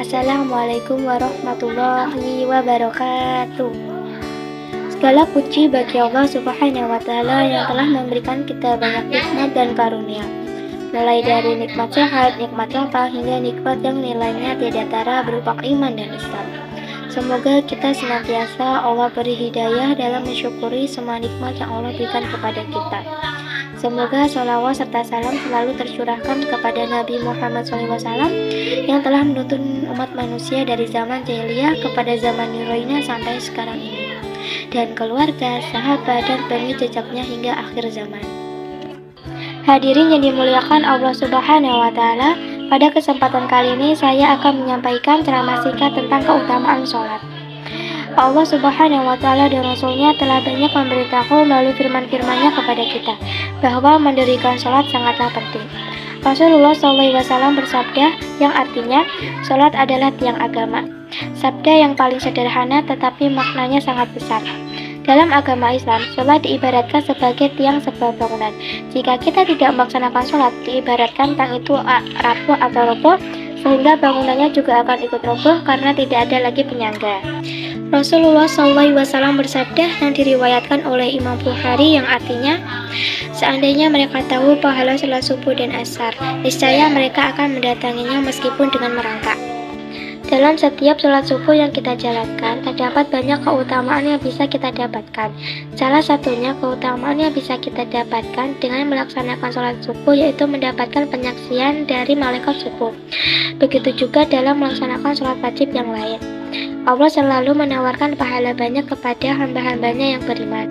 Assalamualaikum warahmatullahi wabarakatuh. Segala puji bagi Allah Subhanahu wa Ta'ala yang telah memberikan kita banyak nikmat dan karunia, mulai dari nikmat sehat, nikmat lapang, hingga nikmat yang nilainya tiada tara berupa iman dan Islam. Semoga kita senantiasa Allah beri hidayah dalam mensyukuri semua nikmat yang Allah berikan kepada kita. Semoga sholawat serta salam selalu tercurahkan kepada Nabi Muhammad SAW yang telah menuntun umat manusia dari zaman jahiliyah kepada zaman Nuraina sampai sekarang ini, dan keluarga, sahabat, dan pengikut jejaknya hingga akhir zaman. Hadirin yang dimuliakan Allah Subhanahu wa Ta'ala, pada kesempatan kali ini saya akan menyampaikan ceramah singkat tentang keutamaan sholat. Allah Subhanahu wa Ta'ala dan Rasulnya telah banyak memberitahu melalui firman-firmannya kepada kita bahwa mendirikan sholat sangatlah penting. Rasulullah SAW bersabda, yang artinya sholat adalah tiang agama. Sabda yang paling sederhana tetapi maknanya sangat besar. Dalam agama Islam, sholat diibaratkan sebagai tiang sebuah bangunan. Jika kita tidak melaksanakan sholat, diibaratkan tiang itu rapuh atau roboh, sehingga bangunannya juga akan ikut roboh karena tidak ada lagi penyangga. Rasulullah SAW bersabda yang diriwayatkan oleh Imam Bukhari yang artinya, seandainya mereka tahu pahala sholat subuh dan asar, niscaya mereka akan mendatanginya meskipun dengan merangkak. Dalam setiap sholat subuh yang kita jalankan, terdapat banyak keutamaan yang bisa kita dapatkan. Salah satunya keutamaan yang bisa kita dapatkan dengan melaksanakan sholat subuh yaitu mendapatkan penyaksian dari malaikat subuh. Begitu juga dalam melaksanakan sholat wajib yang lain. Allah selalu menawarkan pahala banyak kepada hamba-hambanya yang beriman.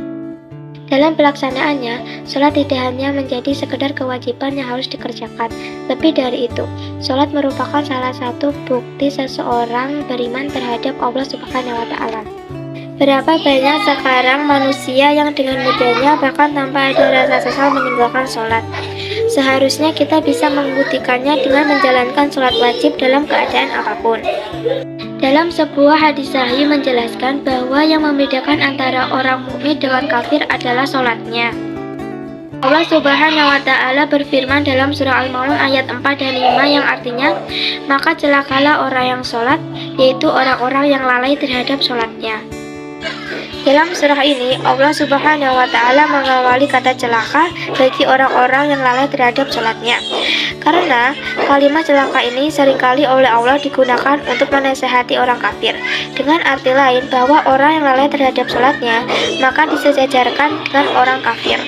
Dalam pelaksanaannya, sholat tidak hanya menjadi sekedar kewajiban yang harus dikerjakan. Lebih dari itu, sholat merupakan salah satu bukti seseorang beriman terhadap Allah Subhanahu wa Ta'ala. Berapa banyak sekarang manusia yang dengan mudahnya bahkan tanpa ada rasa sesal meninggalkan sholat. Seharusnya kita bisa membuktikannya dengan menjalankan sholat wajib dalam keadaan apapun. Dalam sebuah hadis sahih menjelaskan bahwa yang membedakan antara orang mukmin dengan kafir adalah sholatnya. Allah Subhanahu wa Ta'ala berfirman dalam surah Al-Maun ayat 4 dan 5 yang artinya, maka celakalah orang yang sholat, yaitu orang-orang yang lalai terhadap sholatnya. Dalam surah ini, Allah Subhanahu wa Ta'ala mengawali kata celaka bagi orang-orang yang lalai terhadap sholatnya. Karena kalimat celaka ini seringkali oleh Allah digunakan untuk menasehati orang kafir. Dengan arti lain bahwa orang yang lalai terhadap sholatnya, maka disejajarkan dengan orang kafir.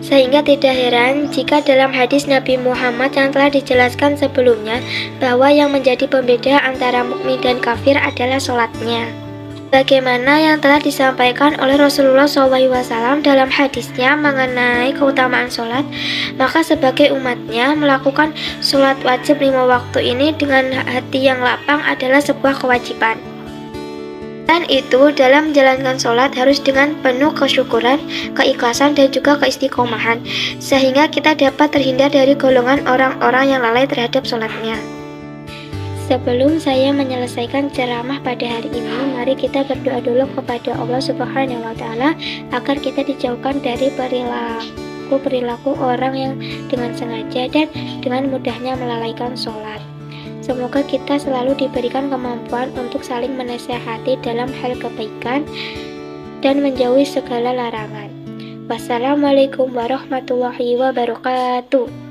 Sehingga tidak heran jika dalam hadis Nabi Muhammad yang telah dijelaskan sebelumnya bahwa yang menjadi pembeda antara mukmin dan kafir adalah sholatnya. Bagaimana yang telah disampaikan oleh Rasulullah SAW dalam hadisnya mengenai keutamaan sholat, maka sebagai umatnya melakukan sholat wajib 5 waktu ini dengan hati yang lapang adalah sebuah kewajiban. Dan itu dalam menjalankan sholat harus dengan penuh kesyukuran, keikhlasan, dan juga keistiqomahan, sehingga kita dapat terhindar dari golongan orang-orang yang lalai terhadap sholatnya. Sebelum saya menyelesaikan ceramah pada hari ini, mari kita berdoa dulu kepada Allah Subhanahu wa Ta'ala agar kita dijauhkan dari perilaku orang yang dengan sengaja dan dengan mudahnya melalaikan sholat. Semoga kita selalu diberikan kemampuan untuk saling menasehati dalam hal kebaikan dan menjauhi segala larangan. Wassalamualaikum warahmatullahi wabarakatuh.